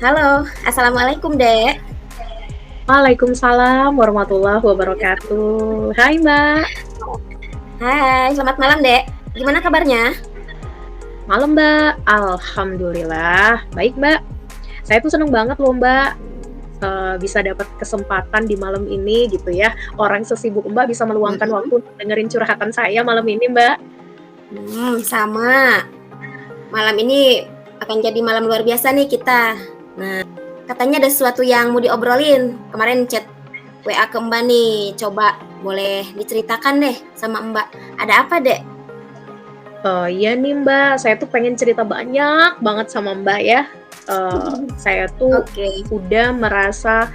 Halo, assalamualaikum Dek. Waalaikumsalam warahmatullahi wabarakatuh. Hai Mbak, Hai, selamat malam Dek. Gimana kabarnya? malam Mbak. Alhamdulillah, baik Mbak. Saya tuh seneng banget loh Mbak, bisa dapat kesempatan di malam ini gitu ya. Orang sesibuk Mbak bisa meluangkan Mhm. waktu untuk dengerin curhatan saya malam ini Mbak. Sama. Malam ini akan jadi malam luar biasa nih kita. Nah, katanya ada sesuatu yang mau diobrolin. Kemarin chat WA ke Mbak nih. Coba boleh diceritakan deh sama Mbak. Ada apa Dek? Iya nih Mbak, saya tuh pengen cerita banyak banget sama Mbak ya. Saya tuh Oke. udah merasa,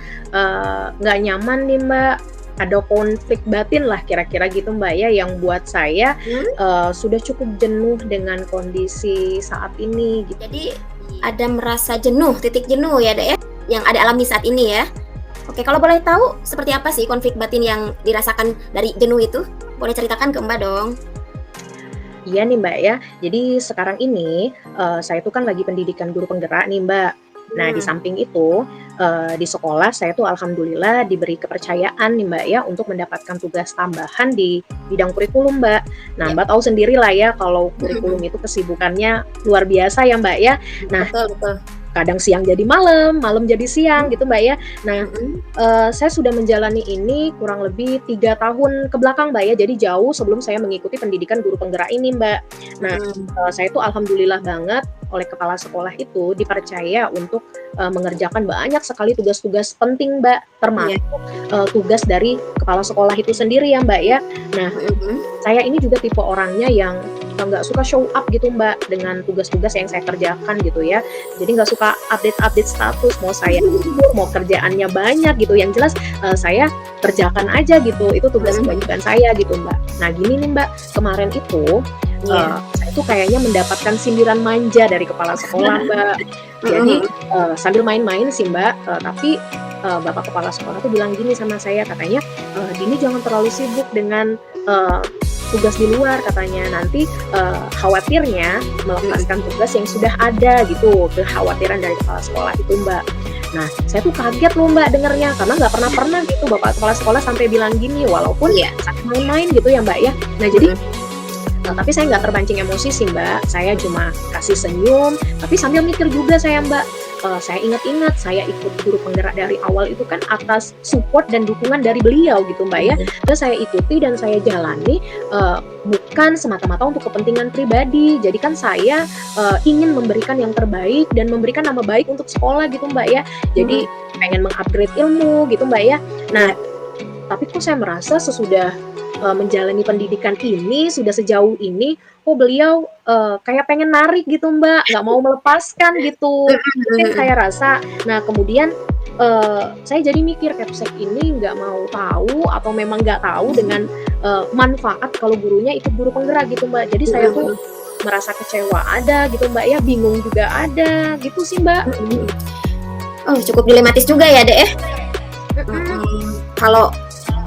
nggak nyaman nih Mbak, ada konflik batin lah kira-kira gitu Mbak ya, yang buat saya, Hmm, sudah cukup jenuh dengan kondisi saat ini gitu. Jadi ada merasa jenuh, titik jenuh ya Dek ya? Yang ada alami saat ini ya? Oke, kalau boleh tahu seperti apa sih konflik batin yang dirasakan dari jenuh itu? Boleh ceritakan ke Mbak dong. Iya nih Mbak ya, jadi sekarang ini, saya tuh kan lagi pendidikan guru penggerak nih Mbak. Nah di Hmm, samping itu, di sekolah saya tuh alhamdulillah diberi kepercayaan nih Mbak ya, untuk mendapatkan tugas tambahan di bidang kurikulum Mbak. Nah ya. Mbak tahu sendirilah ya kalau kurikulum itu kesibukannya luar biasa ya Mbak ya. Nah Betul betul. kadang siang jadi malam, malam jadi siang gitu Mbak ya. Nah, Mhm. saya sudah menjalani ini kurang lebih 3 tahun ke belakang Mbak ya, jadi jauh sebelum saya mengikuti pendidikan guru penggerak ini Mbak. Nah, Mhm. saya tuh alhamdulillah banget oleh kepala sekolah itu dipercaya untuk, mengerjakan banyak sekali tugas-tugas penting Mbak, Iya. termasuk, tugas dari kepala sekolah itu sendiri ya Mbak ya. Nah Mhm. saya ini juga tipe orangnya yang, nggak suka show up gitu Mbak, dengan tugas-tugas yang saya kerjakan gitu ya. Jadi nggak suka update-update status, mau saya libur, mau kerjaannya banyak gitu, yang jelas, saya kerjakan aja gitu, itu tugas Mhm. kewajiban saya gitu Mbak. Nah gini nih Mbak, kemarin itu, Iya. saya tuh kayaknya mendapatkan sindiran manja dari kepala sekolah Mbak. Jadi, Mhm. sambil main-main sih Mbak, tapi, bapak kepala sekolah tuh bilang gini sama saya, katanya, "Dini jangan terlalu sibuk dengan, eee, tugas di luar," katanya, "nanti, khawatirnya melepaskan Mhm. tugas yang sudah ada," gitu, kekhawatiran dari kepala sekolah itu, Mbak. Nah, saya tuh kaget loh, Mbak, dengernya, karena nggak pernah gitu bapak kepala sekolah sampai bilang gini, walaupun Iya. sambil main-main gitu ya, Mbak, ya. Nah, jadi Mhm. Tapi saya nggak terpancing emosi sih, Mbak. Saya cuma kasih senyum, tapi sambil mikir juga saya, Mbak. Saya ingat-ingat, saya ikut guru penggerak dari awal itu kan atas support dan dukungan dari beliau gitu, Mbak, ya. Mhm. Terus saya ikuti dan saya jalani, bukan semata-mata untuk kepentingan pribadi. Jadi kan saya, ingin memberikan yang terbaik dan memberikan nama baik untuk sekolah gitu, Mbak, ya. Jadi Mhm. pengen meng-upgrade ilmu gitu, Mbak, ya. Nah, Iya. tapi kok saya merasa sesudah, menjalani pendidikan ini, sudah sejauh ini, kok beliau, kayak pengen narik gitu Mbak, nggak mau melepaskan gitu. Mhm Itu yang mhm saya rasa. Nah kemudian, saya jadi mikir Capsek ini nggak mau tahu atau memang nggak tahu dengan, manfaat kalau gurunya ikut guru penggerak gitu Mbak. Jadi saya tuh mhm merasa kecewa ada gitu Mbak ya, bingung juga ada, gitu sih Mbak. mhm mhm. Oh, cukup dilematis juga ya, Dek, ya? Mhm, Mhm. Kalau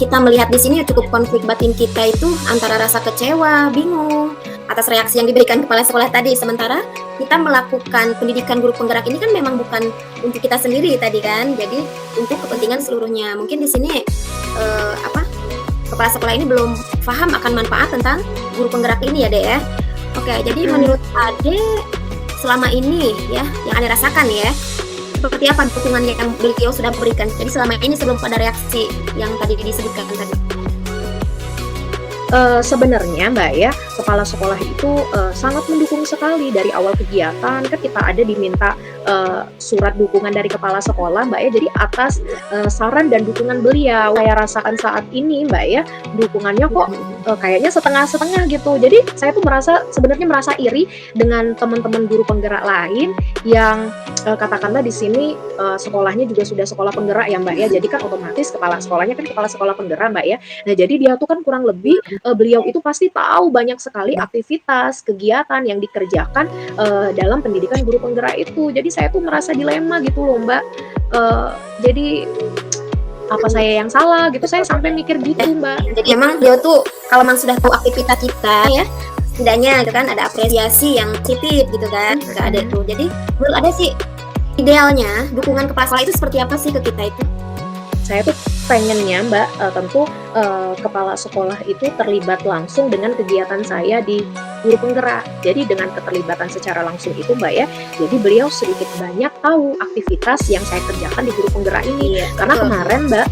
kita melihat di sini cukup konflik batin kita itu antara rasa kecewa, bingung atas reaksi yang diberikan kepala sekolah tadi. Sementara kita melakukan pendidikan guru penggerak ini kan memang bukan untuk kita sendiri tadi kan, jadi untuk kepentingan seluruhnya. Mungkin di sini, apa, kepala sekolah ini belum paham akan manfaat tentang guru penggerak ini ya, Dek, ya? Oke, jadi mhm. menurut Ade selama ini ya, yang Ade rasakan ya, seperti apa dukungan yang beliau sudah berikan? Jadi selama ini sebelum pada reaksi yang tadi disebutkan tadi. Sebenarnya Mbak ya, kepala sekolah itu, sangat mendukung sekali dari awal kegiatan, kan kita ada diminta, surat dukungan dari kepala sekolah Mbak ya, jadi atas, saran dan dukungan beliau. Saya rasakan saat ini Mbak ya, dukungannya Mhm kok, mhm. kayaknya setengah-setengah gitu. Jadi saya tuh sebenarnya merasa iri dengan teman-teman guru penggerak lain yang, katakanlah di sini, sekolahnya juga sudah sekolah penggerak ya Mbak ya, jadi kan otomatis kepala sekolahnya kan kepala sekolah penggerak Mbak ya. Nah jadi dia tuh kan kurang lebih, beliau itu pasti tahu banyak sekali aktivitas, kegiatan yang dikerjakan, dalam pendidikan guru penggerak itu. Jadi saya tuh merasa dilema gitu loh, Mbak. Eee, jadi apa Mhm. saya yang salah gitu, saya Betul. sampai mikir Ya, gitu, Mbak. jadi emang beliau tuh kalau memang sudah tahu aktivitas kita ya, setidaknya itu kan ada apresiasi yang positif gitu kan ke Ade Mhm. tuh. Jadi menurut Ade sih Idealnya dukungan kepala sekolah itu seperti apa sih ke kita itu? Saya tuh pengennya Mbak, tentu, kepala sekolah itu terlibat langsung dengan kegiatan saya di guru penggerak. Jadi dengan keterlibatan secara langsung itu Mbak ya, jadi beliau sedikit banyak tahu aktivitas yang saya kerjakan di guru penggerak ini. Iya, Karena betul. kemarin Mbak,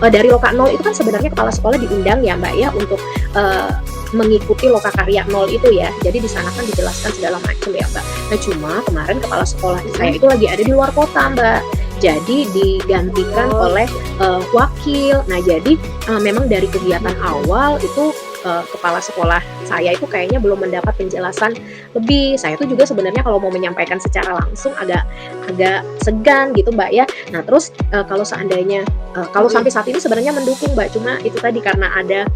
dari Loka Nol itu kan sebenarnya kepala sekolah diundang ya Mbak ya untuk, mengikuti Loka Karya Nol itu ya. Jadi di sana kan dijelaskan segala macam ya Mbak. Nah cuma kemarin kepala sekolah saya itu lagi ada di luar kota Mbak. Jadi digantikan oleh wakil. Nah, jadi memang dari kegiatan awal itu kepala sekolah saya itu kayaknya belum mendapat penjelasan lebih. Saya itu juga sebenarnya kalau mau menyampaikan secara langsung agak agak segan gitu Mbak ya. Nah, terus kalau seandainya kalau sampai saat ini sebenarnya mendukung Mbak, cuma itu tadi karena ada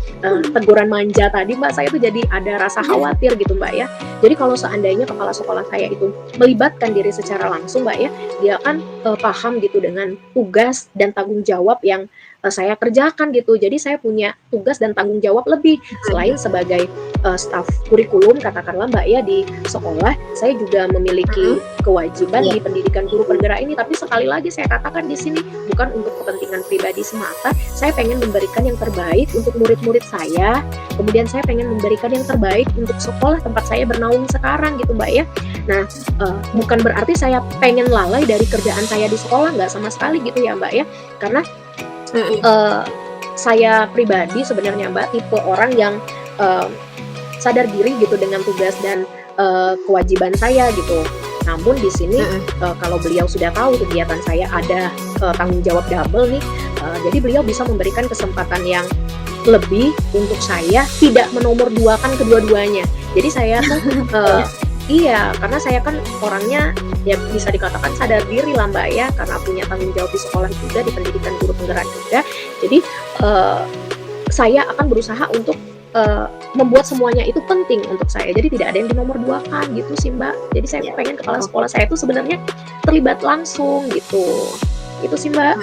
teguran manja tadi Mbak, saya tuh jadi ada rasa khawatir gitu Mbak ya. Jadi kalau seandainya kepala sekolah saya itu melibatkan diri secara langsung Mbak ya, dia kan paham gitu dengan tugas dan tanggung jawab yang saya kerjakan gitu. Jadi saya punya tugas dan tanggung jawab lebih selain sebagai staf kurikulum katakanlah Mbak ya di sekolah, saya juga memiliki kewajiban di pendidikan guru penggerak ini. Tapi sekali lagi saya katakan di sini bukan untuk kepentingan pribadi semata. Saya pengen memberikan yang terbaik untuk murid-murid saya. Kemudian saya pengen memberikan yang terbaik untuk sekolah tempat saya bernaung sekarang gitu Mbak ya. Nah, bukan berarti saya pengen lalai dari kerjaan saya di sekolah, nggak sama sekali gitu ya Mbak ya. Karena saya pribadi sebenarnya Mbak tipe orang yang sadar diri gitu dengan tugas dan kewajiban saya gitu. Namun di sini kalau beliau sudah tahu kegiatan saya ada tanggung jawab double nih, jadi beliau bisa memberikan kesempatan yang lebih untuk saya tidak menomorduakan kedua-duanya. Jadi saya iya, karena saya kan orangnya ya bisa dikatakan sadar diri lah Mbak ya, karena punya tanggung jawab di sekolah juga, di pendidikan guru penggerak juga. Jadi saya akan berusaha untuk membuat semuanya itu penting untuk saya. Jadi tidak ada yang dinomorduakan gitu sih Mbak. Jadi saya pengen kepala sekolah saya itu sebenarnya terlibat langsung gitu. Itu sih Mbak.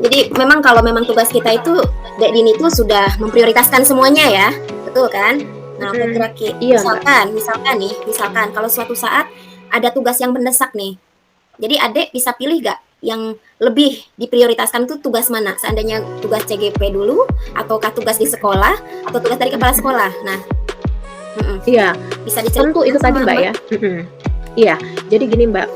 Jadi memang kalau memang tugas kita itu Dek Dini itu sudah memprioritaskan semuanya ya, betul kan? Nah, Kira-kira Iya, misalkan kalau suatu saat ada tugas yang mendesak nih. Jadi Adek bisa pilih gak yang lebih diprioritaskan itu tugas mana? Seandainya tugas CGP dulu, ataukah tugas di sekolah, atau tugas dari kepala sekolah? Nah, Iya, bisa tentu itu tadi Mbak ya. Iya, jadi gini Mbak,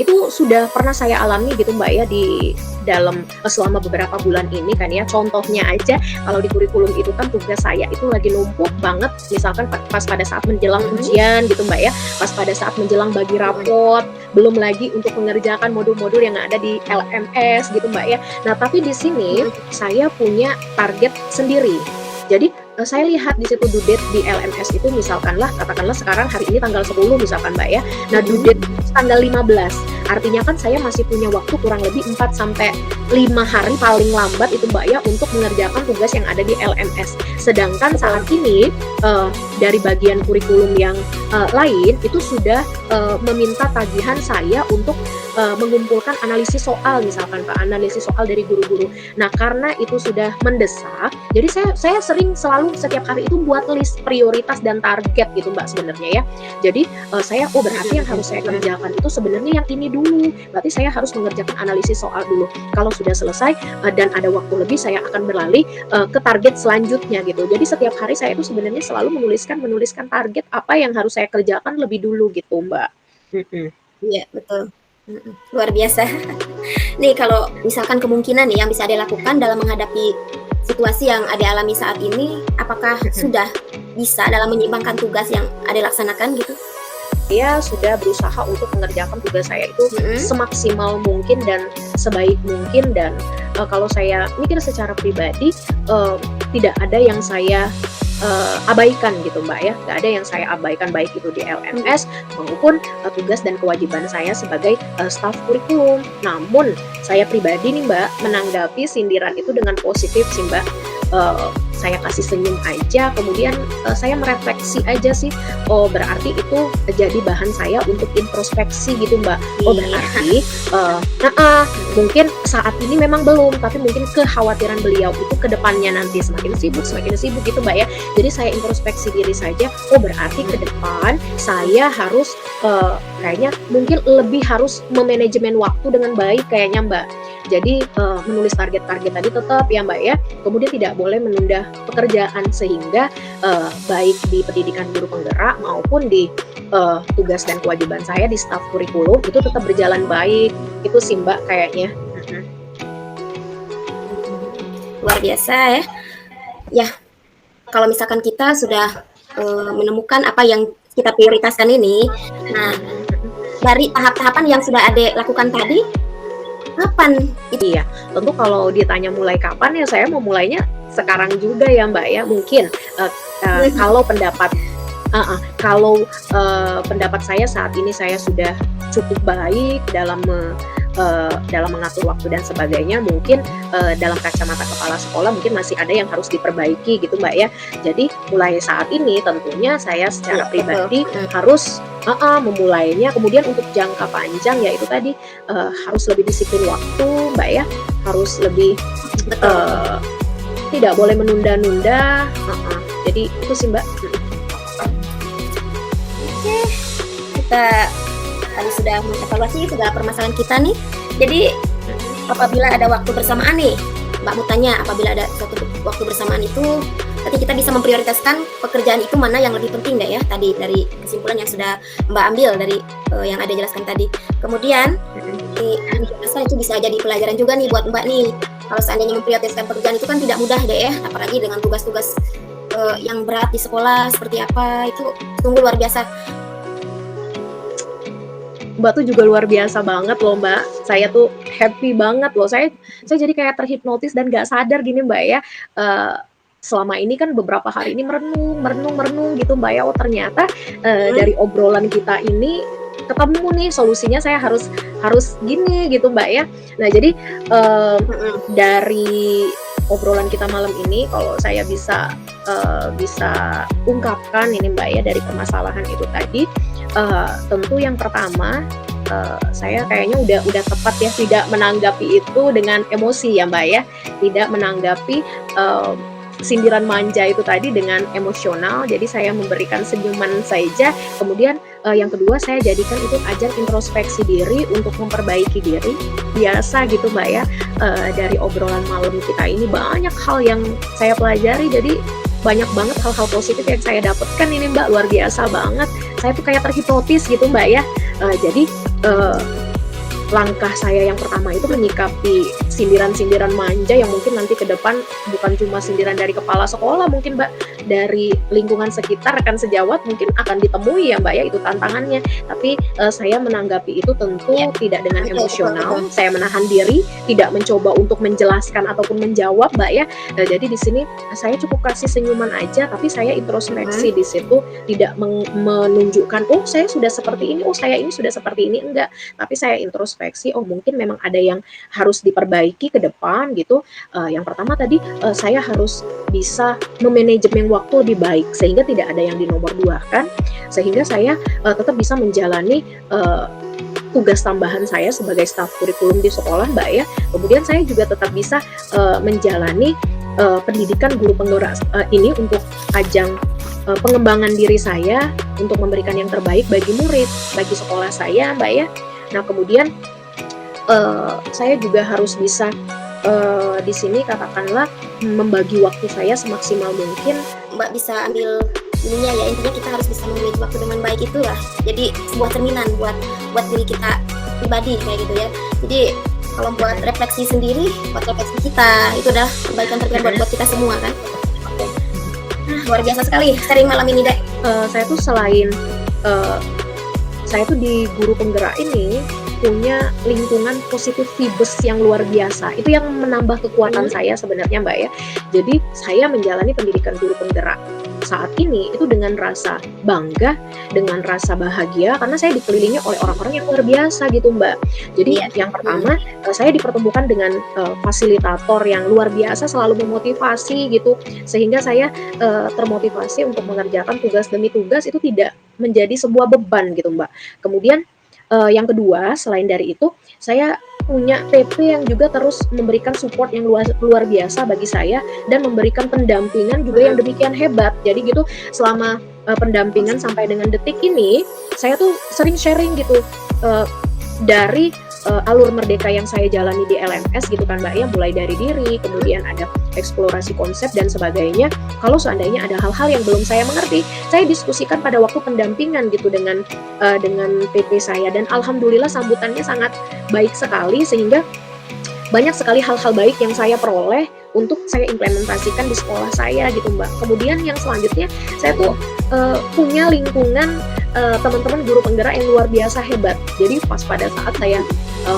itu sudah pernah saya alami gitu Mbak ya di dalam selama beberapa bulan ini kan ya. Contohnya aja kalau di kurikulum itu kan tugas saya itu lagi numpuk banget, misalkan pas pada saat menjelang ujian gitu Mbak ya, pas pada saat menjelang bagi raport, belum lagi untuk mengerjakan modul-modul yang ada di LMS gitu Mbak ya. Nah, tapi di sini saya punya target sendiri. Jadi saya lihat di situ due date di LMS itu misalkanlah katakanlah sekarang hari ini tanggal 10 misalkan Mbak ya. Nah, due date tanggal 15. Artinya kan saya masih punya waktu kurang lebih 4 sampai 5 hari paling lambat itu Mbak ya untuk mengerjakan tugas yang ada di LMS. Sedangkan saat ini dari bagian kurikulum yang lain itu sudah meminta tagihan saya untuk mengumpulkan analisis soal misalkan Pak, analisis soal dari guru-guru. Nah, karena itu sudah mendesak, jadi saya sering selalu setiap hari itu buat list prioritas dan target gitu Mbak sebenarnya ya. Jadi saya berarti yang harus saya kerjakan itu sebenarnya yang ini dulu. Berarti saya harus mengerjakan analisis soal dulu. Kalau sudah selesai dan ada waktu lebih, saya akan beralih ke target selanjutnya gitu. Jadi setiap hari saya itu sebenarnya selalu menuliskan target apa yang harus saya kerjakan lebih dulu gitu Mbak. Iya, betul. Luar biasa. Nih kalau misalkan kemungkinan nih yang bisa Ade lakukan dalam menghadapi situasi yang Ade alami saat ini, apakah sudah bisa dalam menyeimbangkan tugas yang Ade laksanakan gitu? Saya sudah berusaha untuk mengerjakan tugas saya itu semaksimal mungkin dan sebaik mungkin, dan kalau saya mikir secara pribadi tidak ada yang saya abaikan gitu Mbak ya, nggak ada yang saya abaikan baik itu di LMS maupun tugas dan kewajiban saya sebagai staf kurikulum. Namun saya pribadi nih Mbak menanggapi sindiran itu dengan positif sih Mbak. Saya kasih senyum aja, kemudian saya merefleksi aja sih, oh berarti itu jadi bahan saya untuk introspeksi gitu Mbak. Oh berarti mungkin saat ini memang belum, tapi mungkin kekhawatiran beliau itu ke depannya nanti semakin sibuk gitu Mbak ya. Jadi saya introspeksi diri saja, oh berarti ke depan saya harus kayaknya mungkin lebih harus memanajemen waktu dengan baik kayaknya Mbak. Jadi menulis target-target tadi tetap ya Mbak ya, kemudian tidak boleh menunda pekerjaan sehingga baik di pendidikan guru penggerak maupun di tugas dan kewajiban saya di staf kurikulum itu tetap berjalan baik. Itu sih Mbak kayaknya. Luar biasa ya. Ya, kalau misalkan kita sudah menemukan apa yang kita prioritaskan ini, nah dari tahap-tahapan yang sudah Ade lakukan tadi, kapan? Iya, tentu kalau ditanya mulai kapan ya saya mau mulainya sekarang juga ya Mbak ya. Mungkin kalau pendapat saya saat ini saya sudah cukup baik dalam mengatur waktu dan sebagainya. Mungkin dalam kacamata kepala sekolah mungkin masih ada yang harus diperbaiki gitu Mbak ya. Jadi mulai saat ini tentunya saya secara pribadi harus memulainya. Kemudian untuk jangka panjang ya itu tadi harus lebih disiplin waktu Mbak ya, harus lebih tidak boleh menunda-nunda. Jadi itu sih Mbak. Oke, kita tadi sudah mengevaluasi segala permasalahan kita nih. Jadi apabila ada waktu bersamaan nih, Mbak mau tanya, apabila ada suatu waktu bersamaan itu, nanti kita bisa memprioritaskan pekerjaan itu mana yang lebih penting nggak ya? Tadi dari kesimpulan yang sudah Mbak ambil dari yang ada jelaskan tadi. Kemudian rasa itu bisa jadi pelajaran juga nih buat Mbak nih. Kalau seandainya memprioritaskan pekerjaan itu kan tidak mudah deh ya, apalagi dengan tugas-tugas yang berat di sekolah seperti apa, itu tunggu luar biasa. Mbak tuh juga luar biasa banget loh Mbak. Saya tuh happy banget loh. Saya jadi kayak terhipnotis dan gak sadar gini Mbak ya. Selama ini kan beberapa hari ini merenung gitu Mbak ya. Oh ternyata dari obrolan kita ini ketemu nih solusinya, saya harus gini gitu Mbak ya. Nah jadi dari obrolan kita malam ini, kalau saya bisa ungkapkan ini Mbak ya dari permasalahan itu tadi, tentu yang pertama saya kayaknya udah tepat ya tidak menanggapi itu dengan emosi ya Mbak ya, tidak menanggapi sindiran manja itu tadi dengan emosional. Jadi saya memberikan senyuman saja. Kemudian yang kedua saya jadikan itu ajang introspeksi diri untuk memperbaiki diri. Biasa gitu Mbak ya, dari obrolan malam kita ini banyak hal yang saya pelajari. Jadi banyak banget hal-hal positif yang saya dapatkan ini Mbak, luar biasa banget. Saya tuh kayak terhipnotis gitu Mbak ya. Jadi langkah saya yang pertama itu menyikapi sindiran-sindiran manja yang mungkin nanti ke depan bukan cuma sindiran dari kepala sekolah mungkin Mbak, dari lingkungan sekitar, rekan sejawat mungkin akan ditemui ya Mbak ya, itu tantangannya. Tapi saya menanggapi itu tentu tidak dengan emosional, saya menahan diri, tidak mencoba untuk menjelaskan ataupun menjawab Mbak ya. Jadi di sini saya cukup kasih senyuman aja, tapi saya introspeksi di situ, tidak menunjukkan oh saya sudah seperti ini, oh saya ini sudah seperti ini, enggak. Tapi saya introspeksi, oh mungkin memang ada yang harus diperbaiki ke depan gitu. Yang pertama tadi saya harus bisa memanajemen waktu lebih baik sehingga tidak ada yang dinomor dua kan, sehingga saya tetap bisa menjalani tugas tambahan saya sebagai staf kurikulum di sekolah Mbak ya. Kemudian saya juga tetap bisa menjalani pendidikan guru penggerak ini untuk ajang pengembangan diri saya untuk memberikan yang terbaik bagi murid, bagi sekolah saya Mbak ya. Nah kemudian saya juga harus bisa di sini katakanlah membagi waktu saya semaksimal mungkin. Mbak bisa ambil ininya ya, intinya kita harus bisa memiliki waktu dengan baik itulah. Jadi sebuah cerminan buat diri kita pribadi kayak gitu ya. Jadi kalau buat refleksi sendiri, buat refleksi kita itu adalah kebaikan terbaik buat kita semua kan. Nah, luar biasa sekali sharing malam ini Dek. Saya tuh selain saya tuh di guru penggerak ini punya lingkungan positif vibes yang luar biasa. Itu yang menambah kekuatan saya sebenarnya Mbak ya. Jadi saya menjalani pendidikan guru penggerak saat ini itu dengan rasa bangga, dengan rasa bahagia karena saya dikelilingi oleh orang-orang yang luar biasa gitu Mbak. Jadi yang pertama saya dipertemukan dengan fasilitator yang luar biasa, selalu memotivasi gitu, sehingga saya termotivasi untuk mengerjakan tugas demi tugas itu tidak menjadi sebuah beban gitu Mbak. Kemudian yang kedua, selain dari itu, saya punya TP yang juga terus memberikan support yang luar biasa bagi saya dan memberikan pendampingan juga yang demikian hebat. Jadi gitu selama pendampingan sampai dengan detik ini, saya tuh sering sharing gitu dari alur merdeka yang saya jalani di LMS gitu kan Mbak ya, mulai dari diri, kemudian ada eksplorasi konsep dan sebagainya. Kalau seandainya ada hal-hal yang belum saya mengerti, saya diskusikan pada waktu pendampingan gitu dengan PT saya, dan alhamdulillah sambutannya sangat baik sekali, sehingga banyak sekali hal-hal baik yang saya peroleh untuk saya implementasikan di sekolah saya gitu Mbak. Kemudian yang selanjutnya, saya tuh punya lingkungan teman-teman guru penggerak yang luar biasa hebat. Jadi pas pada saat saya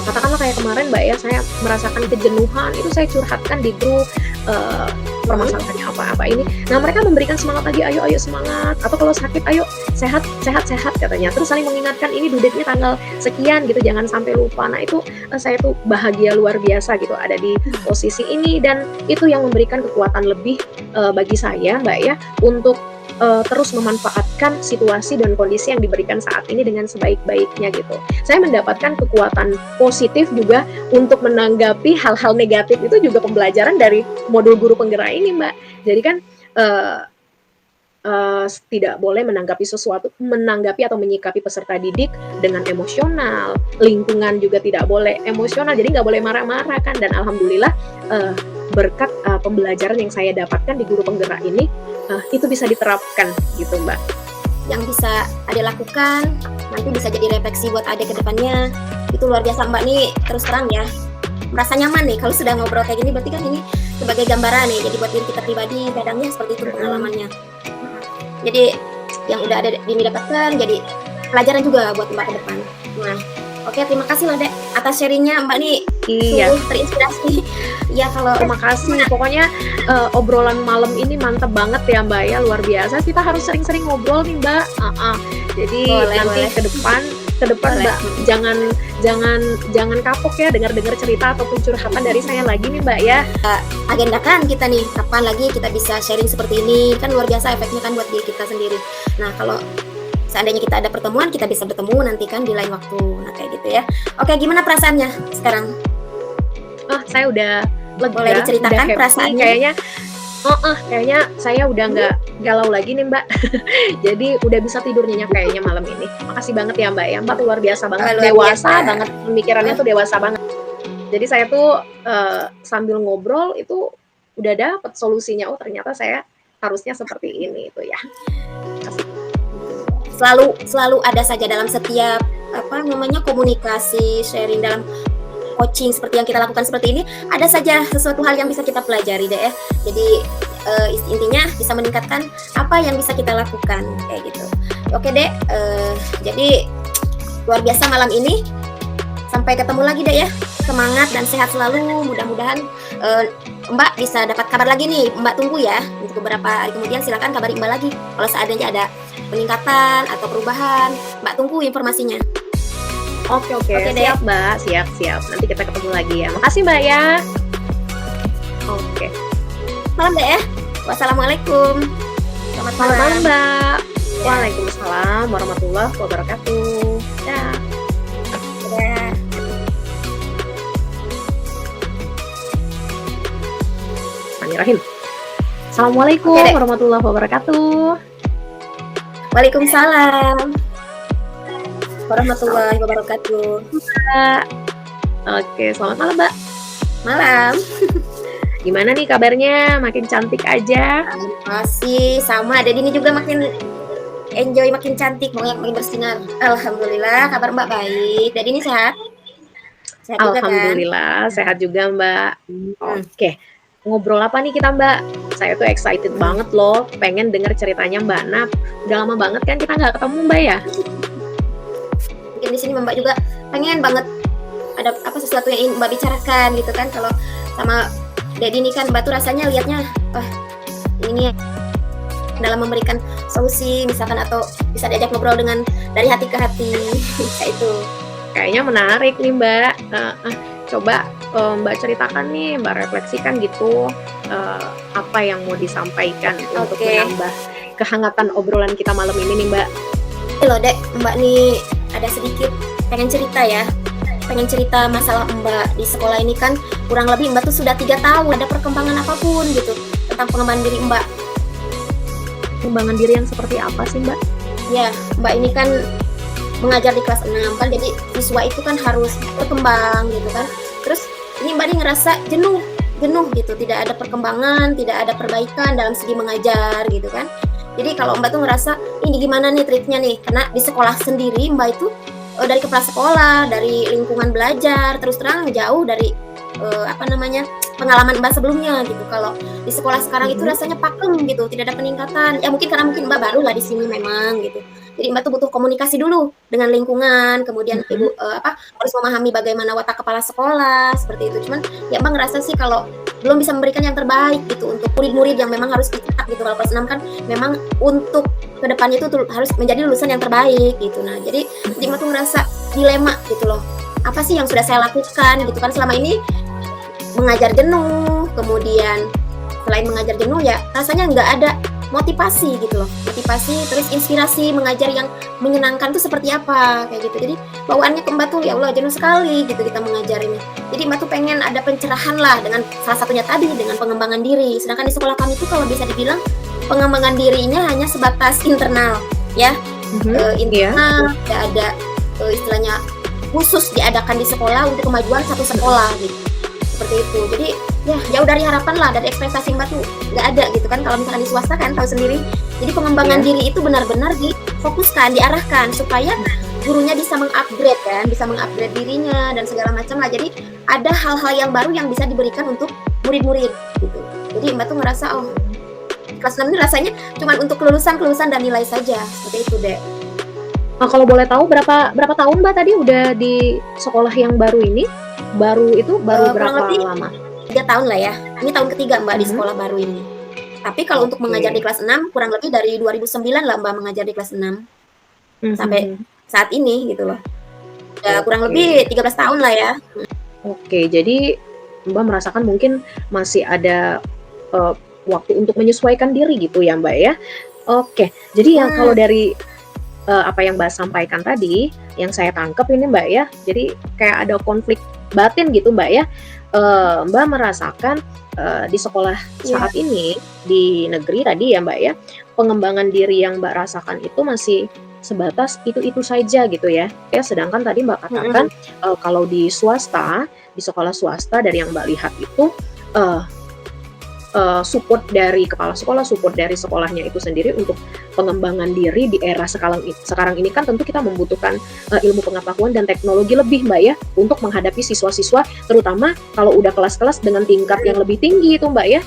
katakanlah kayak kemarin Mbak ya, saya merasakan kejenuhan, itu saya curhatkan di grup permasalahannya apa ini. Nah, mereka memberikan semangat lagi, ayo semangat, atau kalau sakit ayo sehat katanya. Terus saling mengingatkan, ini due date-nya tanggal sekian gitu, jangan sampai lupa. Nah, itu saya tuh bahagia luar biasa gitu ada di posisi ini, dan itu yang memberikan kekuatan lebih bagi saya Mbak ya, untuk terus memanfaatkan situasi dan kondisi yang diberikan saat ini dengan sebaik-baiknya gitu. Saya mendapatkan kekuatan positif juga untuk menanggapi hal-hal negatif, itu juga pembelajaran dari modul guru penggerak ini Mbak. Jadi kan tidak boleh menanggapi atau menyikapi peserta didik dengan emosional, lingkungan juga tidak boleh emosional, jadi nggak boleh marah-marah kan. Dan alhamdulillah berkat pembelajaran yang saya dapatkan di guru penggerak ini, itu bisa diterapkan gitu Mbak. Yang bisa Ade lakukan nanti bisa jadi refleksi buat Ade ke depannya. Itu luar biasa Mbak nih, terus terang ya, merasa nyaman nih kalau sudah ngobrol kayak gini, berarti kan ini sebagai gambaran nih, jadi buat diri kita pribadi kadangnya seperti itu pengalamannya. Jadi yang udah ada didapatkan jadi pelajaran juga buat Mbak ke depan. Nah, oke, terima kasih loh Dek atas sharingnya Mbak nih. Iya, terinspirasi. Ya kalau terima kasih. Pokoknya obrolan malam ini mantep banget ya Mbak ya, luar biasa. Kita harus sering-sering ngobrol nih Mbak. Jadi nanti ke depan Mbak jangan kapok ya dengar cerita ataupun curhatan dari saya lagi nih Mbak ya. Agendakan kita nih kapan lagi kita bisa sharing seperti ini, kan luar biasa efeknya kan buat diri kita sendiri. Nah, kalau seandainya kita ada pertemuan, kita bisa bertemu nanti kan di lain waktu. Nah, kayak gitu ya. Oke, gimana perasaannya sekarang? Saya udah lega, boleh diceritakan udah perasaannya? Kayaknya saya udah nggak galau lagi nih Mbak. Jadi udah bisa tidur nyenyak kayaknya malam ini. Makasih banget ya Mbak ya, Mbak luar biasa banget, dewasa banget pemikirannya tuh, dewasa banget. Jadi saya tuh sambil ngobrol itu udah dapet solusinya. Oh, ternyata saya harusnya seperti ini itu ya. Selalu ada saja dalam setiap komunikasi, sharing, dalam coaching seperti yang kita lakukan seperti ini, ada saja sesuatu hal yang bisa kita pelajari deh ya. Jadi intinya bisa meningkatkan apa yang bisa kita lakukan kayak gitu. Oke deh, jadi luar biasa malam ini. Sampai ketemu lagi deh ya. Semangat dan sehat selalu. Mudah-mudahan Mbak bisa dapat kabar lagi nih. Mbak tunggu ya. Untuk beberapa hari kemudian silakan kabari Mbak lagi. Kalau seandainya ada peningkatan atau perubahan, Mbak tunggu informasinya. Oke, siap Mbak, siap. Nanti kita ketemu lagi ya. Makasih Mbak ya. Oke. Malam Mbak ya. Wassalamualaikum. Selamat malam Mbak. Waalaikumsalam warahmatullahi wabarakatuh. Dah. Bismillahirrahmanirrahim. Assalamualaikum warahmatullahi wabarakatuh. Waalaikumsalam warahmatullahi wabarakatuh. Mbak. Oke, selamat malam Mbak. Malam. Gimana nih kabarnya? Makin cantik aja? Masih sama. Jadi ini juga makin enjoy, makin cantik, makin bersinar. Alhamdulillah, kabar Mbak baik. Jadi ini sehat? Sehat Alhamdulillah, juga kan? Sehat juga Mbak. Oke. Ngobrol apa nih kita Mbak? Saya tuh excited banget loh, pengen denger ceritanya Mbak Nap. Udah lama banget kan kita nggak ketemu Mbak ya? Mungkin di sini Mbak juga pengen banget ada sesuatu yang ingin Mbak bicarakan gitu kan. Kalau sama Dedi ini kan Mbak tuh rasanya lihatnya ini dalam memberikan solusi misalkan, atau bisa diajak ngobrol dengan dari hati ke hati. Kayak itu. Kayaknya menarik nih Mbak. Coba Mbak ceritakan nih, Mbak refleksikan gitu apa yang mau disampaikan untuk menambah kehangatan obrolan kita malam ini nih Mbak. Loh Dek, Mbak nih ada sedikit pengen cerita ya. Pengen cerita masalah Mbak di sekolah ini kan kurang lebih Mbak tuh sudah 3 tahun, ada perkembangan apapun gitu tentang pengembangan diri Mbak. pengembangan diri yang seperti apa sih Mbak? Ya, Mbak ini kan mengajar di kelas 6 kan, jadi siswa itu kan harus berkembang gitu kan. Terus ini Mbak ini ngerasa jenuh gitu, tidak ada perkembangan, tidak ada perbaikan dalam segi mengajar gitu kan. Jadi kalau Mbak tuh ngerasa ini gimana nih triknya nih, karena di sekolah sendiri Mbak itu dari kepala sekolah, dari lingkungan belajar, terus terang jauh dari pengalaman Mbak sebelumnya gitu. Kalau di sekolah sekarang itu rasanya pakem gitu, tidak ada peningkatan. Ya mungkin karena mungkin Mbak baru lah di sini memang gitu. Jadi Mbak tuh butuh komunikasi dulu dengan lingkungan, kemudian Ibu harus memahami bagaimana watak kepala sekolah seperti itu. Cuman ya Mbak ngerasa sih kalau belum bisa memberikan yang terbaik gitu untuk murid-murid yang memang harus dicetak gitu. Kalau kelas 6 kan memang untuk kedepannya itu harus menjadi lulusan yang terbaik gitu. Nah jadi Mbak tuh ngerasa dilema gitu loh. Apa sih yang sudah saya lakukan gitu kan selama ini mengajar jenuh, kemudian selain mengajar jenuh ya rasanya nggak ada motivasi gitu loh, motivasi terus inspirasi mengajar yang menyenangkan tuh seperti apa kayak gitu. Jadi bawaannya ke Mbak tuh ya Allah jenuh sekali gitu kita mengajar ini. Jadi Mbak tuh pengen ada pencerahan lah dengan salah satunya tadi dengan pengembangan diri. Sedangkan di sekolah kami tuh kalau bisa dibilang pengembangan dirinya hanya sebatas internal ya, internal tidak ada istilahnya khusus diadakan di sekolah untuk kemajuan satu sekolah gitu. Seperti itu. Jadi ya jauh dari harapan lah, dari ekspektasi Mbak tuh nggak ada gitu kan. Kalau misalkan di swasta kan tahu sendiri. Jadi pengembangan diri itu benar-benar difokuskan, diarahkan supaya gurunya bisa mengupgrade kan, bisa mengupgrade dirinya dan segala macam lah. Jadi ada hal-hal yang baru yang bisa diberikan untuk murid-murid gitu. Jadi Mbak tuh ngerasa oh kelas 6 ini rasanya cuma untuk kelulusan dan nilai saja. Seperti itu deh. Nah, kalau boleh tahu berapa tahun Mbak tadi udah di sekolah yang baru ini? Baru berapa lama? 3 tahun lah ya. Ini tahun ketiga Mbak di sekolah baru ini. Tapi kalau untuk mengajar di kelas 6 kurang lebih dari 2009 lah Mbak mengajar di kelas 6 sampai saat ini gitu loh. Ya kurang lebih 13 tahun lah ya. Oke, jadi Mbak merasakan mungkin masih ada waktu untuk menyesuaikan diri gitu ya Mbak ya. Oke, jadi ya kalau dari apa yang Mbak sampaikan tadi, yang saya tangkap ini Mbak ya, jadi kayak ada konflik batin gitu Mbak ya. Mbak merasakan di sekolah saat ini di negeri tadi ya Mbak ya, pengembangan diri yang Mbak rasakan itu masih sebatas itu saja gitu ya. Sedangkan tadi Mbak katakan kalau di swasta, di sekolah swasta dari yang Mbak lihat itu support dari kepala sekolah, support dari sekolahnya itu sendiri untuk pengembangan diri di era sekarang ini kan tentu kita membutuhkan ilmu pengetahuan dan teknologi lebih Mbak ya untuk menghadapi siswa-siswa terutama kalau udah kelas-kelas dengan tingkat yang lebih tinggi itu Mbak ya.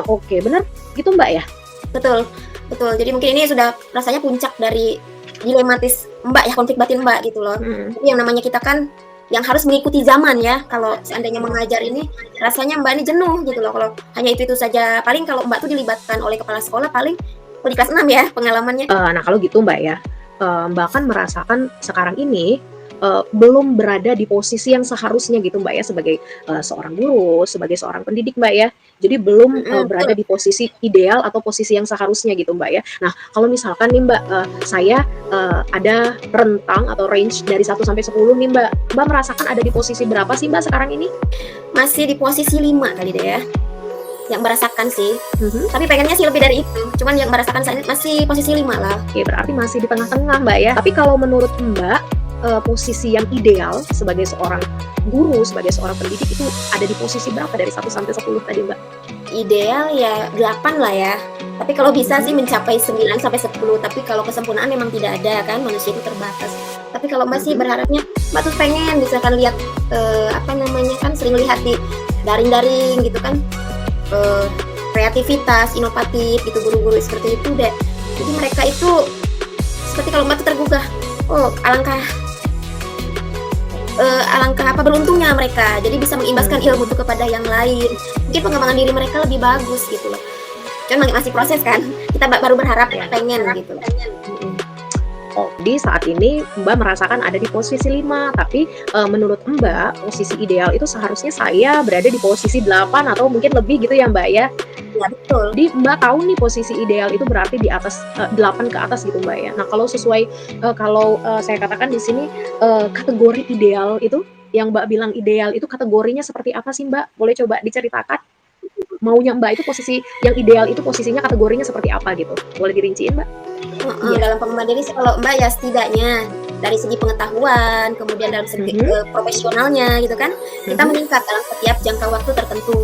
Oke, benar gitu Mbak ya? Betul. Jadi mungkin ini sudah rasanya puncak dari dilematis Mbak ya, konflik batin Mbak gitu loh. Jadi yang namanya kita kan yang harus mengikuti zaman ya. Kalau seandainya mengajar ini rasanya Mbak ini jenuh gitu loh. Kalau hanya itu saja, paling kalau Mbak tuh dilibatkan oleh kepala sekolah paling di kelas 6 ya pengalamannya. Nah kalau gitu Mbak ya, Mbak kan merasakan sekarang ini belum berada di posisi yang seharusnya gitu Mbak ya sebagai seorang guru, sebagai seorang pendidik Mbak ya. Jadi belum berada di posisi ideal atau posisi yang seharusnya gitu Mbak ya. Nah kalau misalkan nih Mbak, saya ada rentang atau range dari 1 sampai 10 nih Mbak. Mbak merasakan ada di posisi berapa sih Mbak sekarang ini? Masih di posisi 5 kali deh ya. Yang merasakan sih, tapi pengennya sih lebih dari itu. Cuman yang merasakan saat ini masih posisi 5 lah. Oke, berarti masih di tengah-tengah Mbak ya. Tapi kalau menurut Mbak, posisi yang ideal sebagai seorang guru, sebagai seorang pendidik itu ada di posisi berapa dari 1 sampai 10 tadi Mbak? Ideal ya 8 lah ya. Tapi kalau bisa sih mencapai 9 sampai 10. Tapi kalau kesempurnaan memang tidak ada kan, manusia itu terbatas. Tapi kalau Mbak sih berharapnya Mbak tuh pengen misalkan lihat kan sering lihat di daring-daring gitu kan. Kreativitas, inovatif gitu guru-guru seperti itu deh. Jadi mereka itu seperti kalau Mbak tuh tergugah. Oh, alangkah beruntungnya mereka. Jadi bisa mengimbaskan ilmu itu kepada yang lain. Mungkin pengembangan diri mereka lebih bagus gitu loh. Cuman masih proses kan. Kita baru berharap pengen gitu. Di saat ini Mbak merasakan ada di posisi 5, tapi menurut Mbak posisi ideal itu seharusnya saya berada di posisi 8 atau mungkin lebih gitu ya Mbak ya? Ya betul. Di Mbak tahu nih posisi ideal itu berarti di atas 8 ke atas gitu Mbak ya. Nah kalau sesuai kalau saya katakan di sini kategori ideal itu yang Mbak bilang ideal itu kategorinya seperti apa sih Mbak? Boleh coba diceritakan? maunya Mbak itu posisi yang ideal itu posisinya kategorinya seperti apa gitu? Boleh dirinciin, Mbak? Iya. Dalam pengembangan diri sih kalau Mbak ya setidaknya dari segi pengetahuan, kemudian dalam segi profesionalnya gitu kan, kita meningkat dalam setiap jangka waktu tertentu.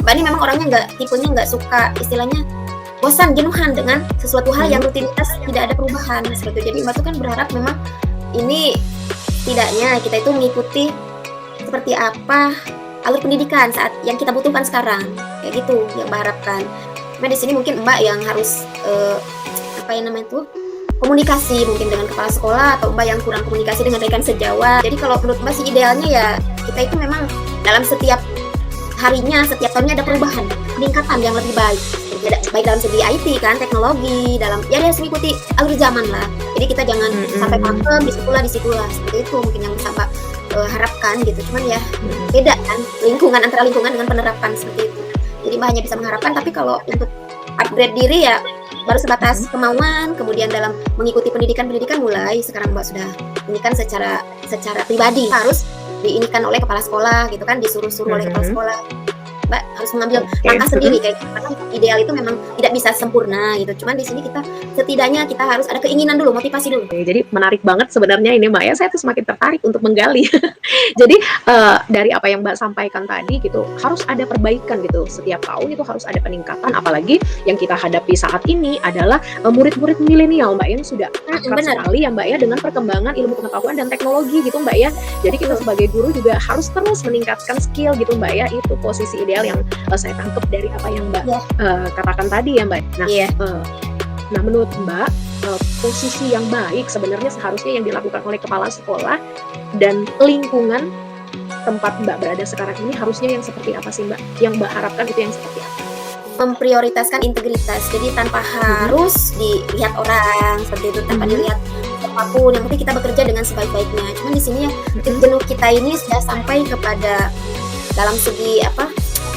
Mbak ini memang orangnya tipenya nggak suka istilahnya bosan, jenuhan dengan sesuatu hal yang rutinitas tidak ada perubahan seperti itu. Jadi Mbak tuh kan berharap memang ini setidaknya kita itu mengikuti seperti apa alur pendidikan saat yang kita butuhkan sekarang, kayak gitu yang Mbak harapkan. Cuma di sini mungkin Mbak yang harus apa yang namanya itu komunikasi mungkin dengan kepala sekolah, atau Mbak yang kurang komunikasi dengan rekan sejawat. Jadi kalau menurut Mbak sih idealnya ya kita itu memang dalam setiap harinya, setiap tahunnya ada perubahan, peningkatan yang lebih baik. Baik dalam segi IT kan, teknologi, dalam ya dia harus mengikuti alur zaman lah. Jadi kita jangan sampai pakem di situlah seperti itu mungkin yang bisa Mbak harapkan gitu. Cuman ya beda kan antara lingkungan dengan penerapan seperti itu. Jadi Mbak hanya bisa mengharapkan, tapi kalau untuk upgrade diri ya baru sebatas kemauan. Kemudian dalam mengikuti pendidikan mulai sekarang Mbak sudah ini kan secara pribadi harus diinikan oleh kepala sekolah gitu kan, disuruh-suruh oleh kepala sekolah. Mbak harus mengambil langkah sendiri kayak gitu. Karena ideal itu memang tidak bisa sempurna gitu. Cuman di sini kita setidaknya kita harus ada keinginan dulu, motivasi dulu. Oke, jadi menarik banget sebenarnya ini Mbak ya. Saya tuh semakin tertarik untuk menggali. Jadi dari apa yang Mbak sampaikan tadi gitu, harus ada perbaikan gitu. Setiap tahun itu harus ada peningkatan. Apalagi yang kita hadapi saat ini adalah murid-murid milenial Mbak yang sudah akrab sekali ya Mbak ya dengan perkembangan ilmu pengetahuan dan teknologi gitu Mbak ya. Jadi kita sebagai guru juga harus terus meningkatkan skill gitu Mbak ya. Itu posisi ideal yang saya tangkap dari apa yang Mbak katakan tadi ya Mbak. Nah, nah menurut Mbak posisi yang baik sebenarnya seharusnya yang dilakukan oleh kepala sekolah dan lingkungan tempat Mbak berada sekarang ini harusnya yang seperti apa sih Mbak? Yang Mbak harapkan itu yang seperti apa? Memprioritaskan integritas, jadi tanpa harus dilihat orang seperti itu, tanpa dilihat apapun, yang penting kita bekerja dengan sebaik-baiknya. Cuman di sini ya jenuh kita ini sudah sampai kepada dalam segi apa?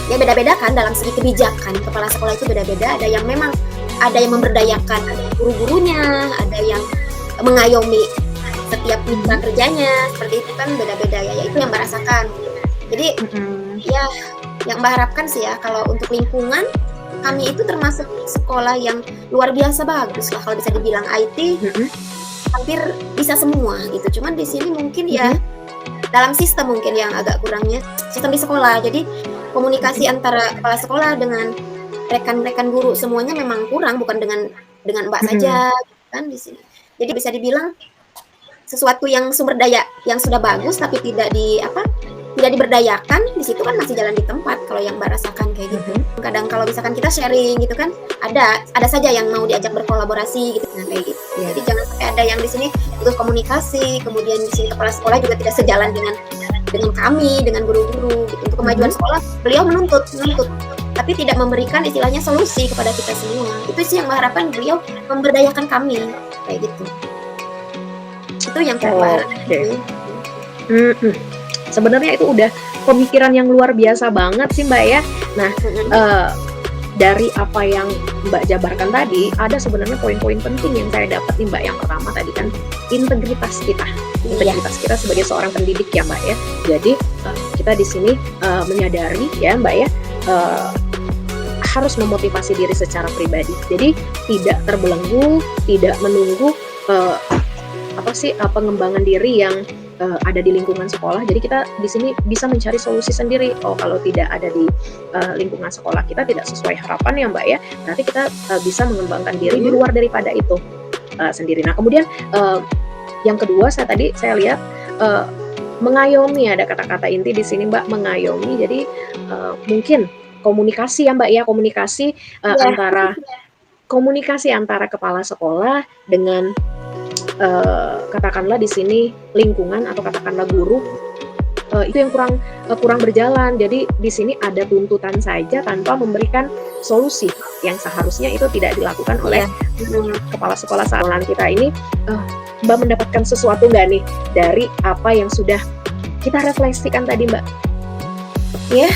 Ya beda-beda kan dalam segi kebijakan. Kepala sekolah itu beda-beda, ada yang memang ada yang memberdayakan guru-gurunya, ada yang mengayomi setiap mitra kerjanya, seperti itu kan beda-beda ya itu yang Mbak rasakan. Jadi ya yang Mbak harapkan sih ya, kalau untuk lingkungan kami itu termasuk sekolah yang luar biasa bagus lah kalau bisa dibilang. IT hampir bisa semua gitu. Cuman di sini mungkin ya dalam sistem mungkin yang agak kurangnya sistem di sekolah. Jadi komunikasi antara kepala sekolah dengan rekan-rekan guru semuanya memang kurang, bukan dengan Mbak saja kan di sini. Jadi bisa dibilang sesuatu yang sumber daya yang sudah bagus tapi tidak diberdayakan, di situ kan masih jalan di tempat kalau yang Mbak rasakan kayak gitu. Kadang kalau misalkan kita sharing gitu kan ada saja yang mau diajak berkolaborasi gitu kayak gitu. Jadi jangan sampai ada yang di sini butuh komunikasi, kemudian di sini kepala sekolah juga tidak sejalan dengan kami, dengan guru-guru gitu. Untuk kemajuan sekolah beliau menuntut tapi tidak memberikan istilahnya solusi kepada kita semua. Itu sih yang Mbak harapkan, beliau memberdayakan kami kayak gitu. Itu yang Mbak harapkan. Sebenarnya itu udah pemikiran yang luar biasa banget sih Mbak ya. Nah, dari apa yang Mbak jabarkan tadi, ada sebenarnya poin-poin penting yang saya dapat nih Mbak. Yang pertama tadi kan integritas kita sebagai seorang pendidik ya Mbak ya. Jadi kita di sini menyadari ya Mbak ya, harus memotivasi diri secara pribadi. Jadi tidak terbelenggu, tidak menunggu pengembangan diri yang ada di lingkungan sekolah. Jadi kita di sini bisa mencari solusi sendiri. Oh, kalau tidak ada di lingkungan sekolah kita tidak sesuai harapan ya Mbak ya, berarti kita bisa mengembangkan diri di luar daripada itu sendiri. Nah kemudian yang kedua saya lihat mengayomi, ada kata-kata inti di sini Mbak, mengayomi. Jadi mungkin komunikasi ya Mbak ya, komunikasi antara kepala sekolah dengan katakanlah di sini lingkungan atau katakanlah guru, itu yang kurang berjalan. Jadi di sini ada tuntutan saja tanpa memberikan solusi yang seharusnya itu tidak dilakukan oleh kepala sekolah saat kita ini. Mbak mendapatkan sesuatu nggak nih dari apa yang sudah kita refleksikan tadi Mbak? Ya,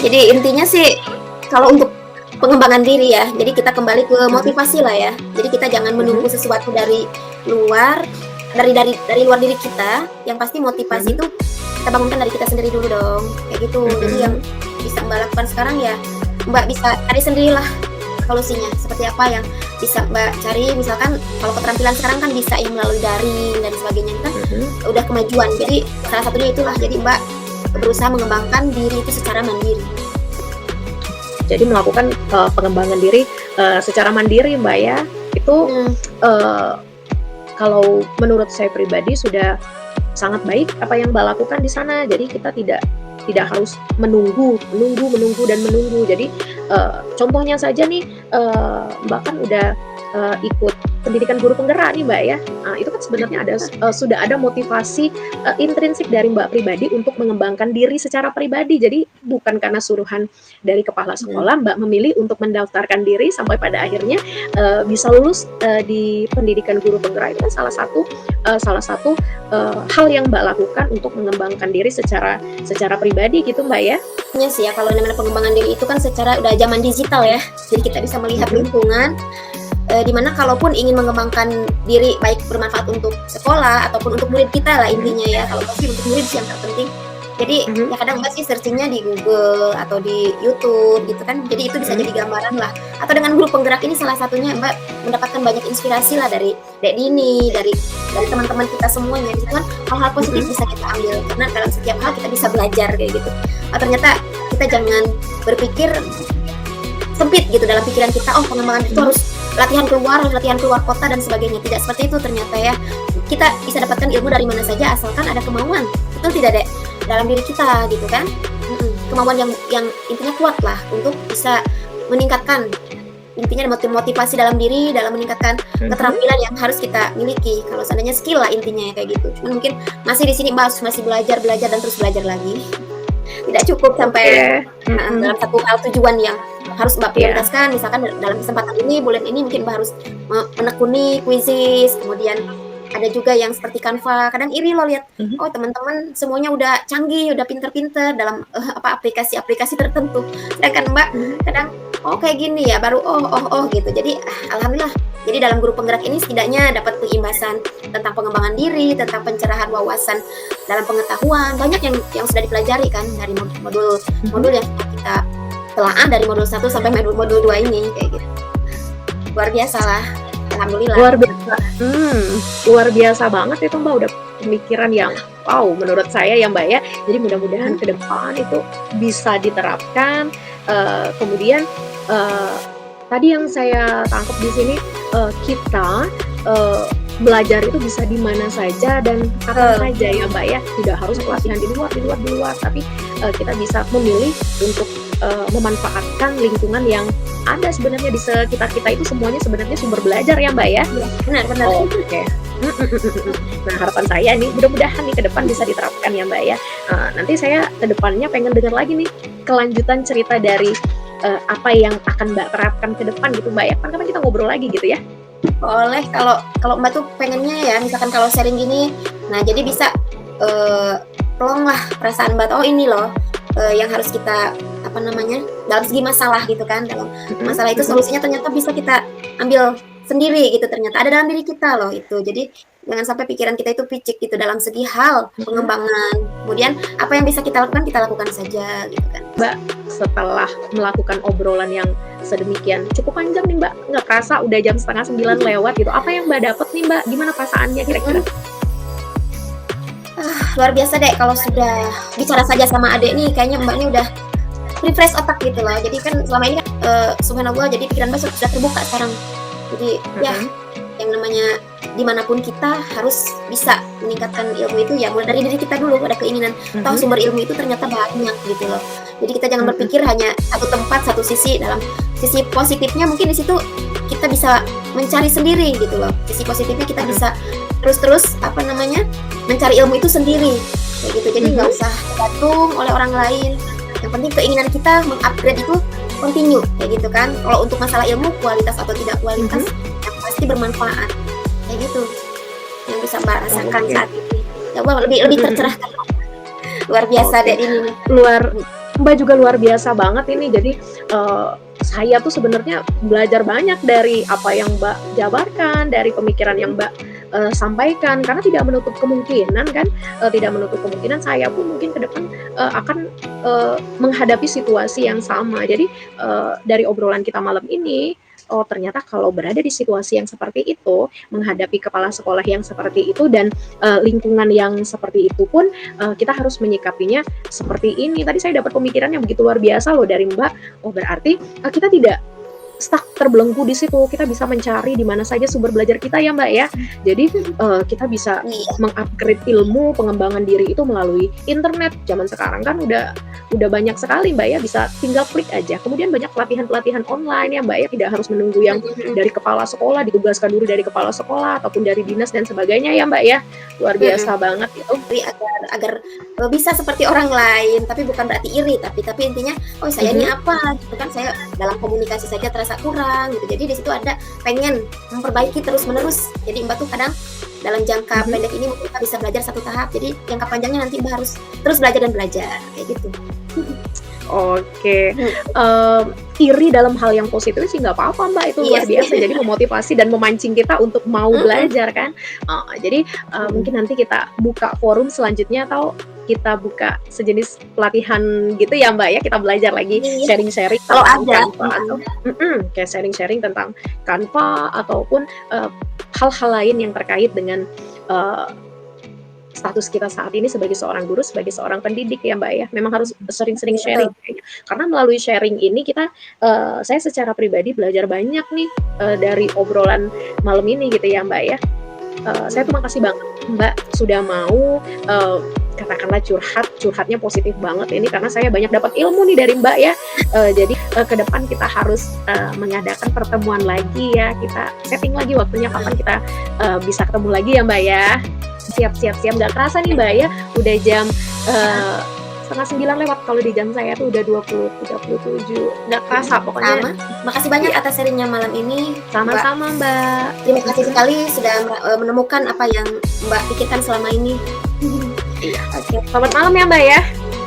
jadi intinya sih kalau untuk pengembangan diri ya, jadi kita kembali ke motivasi lah ya. Jadi kita jangan menunggu sesuatu dari luar, dari luar diri kita. Yang pasti motivasi itu kita bangunkan dari kita sendiri dulu dong, kayak gitu. Jadi yang bisa Mbak lakukan sekarang ya Mbak bisa cari sendirilah solusinya, seperti apa yang bisa Mbak cari. Misalkan kalau keterampilan sekarang kan bisa yang melalui daring dan sebagainya, itu kan udah kemajuan. Jadi salah satunya itulah, jadi Mbak berusaha mengembangkan diri itu secara mandiri. Jadi melakukan pengembangan diri secara mandiri, Mbak ya. Itu kalau menurut saya pribadi sudah sangat baik apa yang Mbak lakukan di sana. Jadi kita tidak harus menunggu. Jadi contohnya saja nih, Mbak kan udah ikut pendidikan guru penggerak nih Mbak ya. Nah, itu kan sebenarnya sudah ada motivasi intrinsik dari Mbak pribadi untuk mengembangkan diri secara pribadi. Jadi bukan karena suruhan dari kepala sekolah Mbak memilih untuk mendaftarkan diri sampai pada akhirnya bisa lulus di pendidikan guru penggerak. Itu kan salah satu hal yang Mbak lakukan untuk mengembangkan diri secara pribadi gitu Mbak ya. Iya sih ya, kalau namanya pengembangan diri itu kan secara udah zaman digital ya. Jadi kita bisa melihat lingkungan dimana kalaupun ingin mengembangkan diri baik bermanfaat untuk sekolah ataupun untuk murid kita lah intinya ya. Kalau pasti untuk murid sih yang terpenting. Jadi ya kadang Mbak sih searchingnya di Google atau di YouTube gitu kan. Jadi itu bisa jadi gambaran lah. Atau dengan guru penggerak ini salah satunya Mbak mendapatkan banyak inspirasi lah dari Dek Dini, dari teman-teman kita semuanya. Itu kan hal-hal positif bisa kita ambil karena dalam setiap hal kita bisa belajar kayak gitu. Oh, ternyata kita jangan berpikir sempit gitu dalam pikiran kita. Oh, pengembangan itu harus latihan keluar kota dan sebagainya. Tidak seperti itu ternyata ya. Kita bisa dapatkan ilmu dari mana saja asalkan ada kemauan. Betul tidak, Dek? Dalam diri kita gitu kan. Kemauan yang intinya kuat lah untuk bisa meningkatkan intinya motivasi dalam diri, dalam meningkatkan keterampilan yang harus kita miliki. Kalau seandainya skill lah intinya ya kayak gitu. Cuman mungkin masih di sini Mbak masih belajar dan terus belajar lagi. Tidak cukup sampai dalam satu hal tujuan yang harus Mbak prioritaskan. Misalkan dalam kesempatan ini, bulan ini mungkin Mbak harus menekuni kuisis, kemudian ada juga yang seperti Canva. Kadang iri loh lihat, oh teman-teman semuanya udah canggih, udah pinter-pinter dalam aplikasi-aplikasi tertentu. Sedangkan Mbak kadang kayak gini ya, baru gitu. Jadi alhamdulillah. Jadi dalam guru penggerak ini setidaknya dapat pengimbasan tentang pengembangan diri, tentang pencerahan wawasan dalam pengetahuan. Banyak yang sudah dipelajari kan dari modul yang kita telaah dari modul 1 sampai modul 2 ini kayak gitu. Luar biasa lah. Alhamdulillah. Luar biasa banget itu Mbak, udah pemikiran yang wow menurut saya ya Mbak ya. Jadi mudah-mudahan ke depan itu bisa diterapkan. Kemudian tadi yang saya tangkap di sini kita belajar itu bisa di mana saja dan kapan saja ya Mbak ya. Tidak harus pelatihan di luar, tapi kita bisa memilih untuk memanfaatkan lingkungan yang ada sebenarnya di sekitar kita. Itu semuanya sebenarnya sumber belajar ya Mbak ya. Benar. Oke. Nah harapan saya nih mudah-mudahan nih ke depan bisa diterapkan ya Mbak ya. Nanti saya ke depannya pengen dengar lagi nih kelanjutan cerita dari apa yang akan Mbak terapkan ke depan gitu Mbak ya. Kapan kita ngobrol lagi gitu ya. Boleh, kalau Mbak tuh pengennya ya misalkan kalau sharing gini, nah jadi bisa pelong lah perasaan Mbak. Oh ini loh yang harus kita dalam segi masalah gitu kan, dalam masalah itu solusinya ternyata bisa kita ambil sendiri gitu, ternyata ada dalam diri kita loh itu. Jadi jangan sampai pikiran kita itu picik gitu dalam segi hal pengembangan. Kemudian apa yang bisa kita lakukan saja gitu kan. Mbak setelah melakukan obrolan yang sedemikian cukup panjang nih Mbak, nggak kerasa udah jam 8:30 lewat gitu. Apa yang Mbak dapat nih Mbak? Gimana perasaannya kira-kira? Luar biasa Dek, kalau sudah bicara saja sama adek nih kayaknya Mbak ini udah refresh otak gitu loh. Jadi kan selama ini kan subhanallah, jadi pikiran Mbak sudah terbuka sekarang. Jadi ya yang namanya dimanapun kita harus bisa meningkatkan ilmu itu ya mulai dari diri kita dulu. Ada keinginan tahu sumber ilmu itu ternyata banyak gitu loh. Jadi kita jangan berpikir hanya satu tempat, satu sisi. Dalam sisi positifnya mungkin di situ kita bisa mencari sendiri gitu loh. Sisi positifnya kita bisa terus mencari ilmu itu sendiri kayak gitu. Jadi nggak usah tergantung oleh orang lain. Yang penting keinginan kita mengupgrade itu continue kayak gitu kan. Kalau untuk masalah ilmu kualitas atau tidak kualitas yang pasti bermanfaat kayak gitu yang bisa Mbak rasakan saat ini. Ya lebih tercerahkan. Luar biasa Dek ini. Mbak juga luar biasa banget ini. Jadi saya tuh sebenarnya belajar banyak dari apa yang Mbak jabarkan, dari pemikiran yang Mbak sampaikan, karena tidak menutup kemungkinan kan, tidak menutup kemungkinan saya pun mungkin ke depan akan menghadapi situasi yang sama. Jadi dari obrolan kita malam ini, oh ternyata kalau berada di situasi yang seperti itu, menghadapi kepala sekolah yang seperti itu dan lingkungan yang seperti itu pun kita harus menyikapinya seperti ini. Tadi saya dapat pemikiran yang begitu luar biasa loh dari Mbak. Oh berarti kita tidak stuck terbelenggu di situ, kita bisa mencari di mana saja sumber belajar kita ya Mbak ya. Jadi kita bisa Iya. mengupgrade ilmu, pengembangan diri itu melalui internet. Zaman sekarang kan udah banyak sekali Mbak ya, bisa tinggal klik aja. Kemudian banyak pelatihan-pelatihan online ya Mbak ya, tidak harus menunggu yang dari kepala sekolah, ditugaskan dulu dari kepala sekolah ataupun dari dinas dan sebagainya ya Mbak ya. Luar biasa banget itu. Jadi agar bisa seperti orang lain, tapi bukan berarti iri, tapi intinya, oh saya ini apa gitu kan, saya dalam komunikasi saja terasa kurang gitu. Jadi di situ ada pengen memperbaiki terus menerus. Jadi Mbak tuh kadang dalam jangka pendek ini mungkin kita bisa belajar satu tahap, jadi jangka panjangnya nanti Mbak harus terus belajar dan belajar kayak gitu. Oke, iri dalam hal yang positif sih nggak apa-apa Mbak, itu Iya luar sih. biasa. Jadi memotivasi dan memancing kita untuk mau belajar kan. Jadi mungkin nanti kita buka forum selanjutnya atau kita buka sejenis pelatihan gitu ya Mbak ya, kita belajar lagi Iya. sharing-sharing Kalau tentang ada. Canva atau kayak sharing-sharing tentang Canva ataupun hal-hal lain yang terkait dengan status kita saat ini sebagai seorang guru, sebagai seorang pendidik ya Mbak ya. Memang harus sering-sering sharing kayaknya. Karena melalui sharing ini kita saya secara pribadi belajar banyak nih dari obrolan malam ini gitu ya Mbak ya. Saya terima kasih banget Mbak sudah mau katakanlah curhatnya positif banget ini, karena saya banyak dapat ilmu nih dari Mbak ya. Jadi ke depan kita harus mengadakan pertemuan lagi ya, kita setting lagi waktunya kapan kita bisa ketemu lagi ya Mbak ya. Siap, nggak kerasa nih Mbak ya, udah jam 8:30 lewat, kalau di jam saya tuh udah 20:37, nggak kerasa pokoknya. Sama. Makasih banyak atas sharingnya malam ini. Sama-sama Mbak. Terima kasih sekali sudah menemukan apa yang Mbak pikirkan selama ini. Iya. Oke. Selamat malam ya Mbak ya.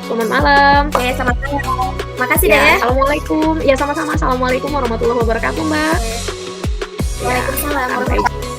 Selamat malam. Oke, selamat malam. Makasih deh Ya, ya. Assalamualaikum. Ya sama-sama. Assalamualaikum warahmatullahi wabarakatuh Mbak. Ya, Waalaikumsalam sampai warahmatullahi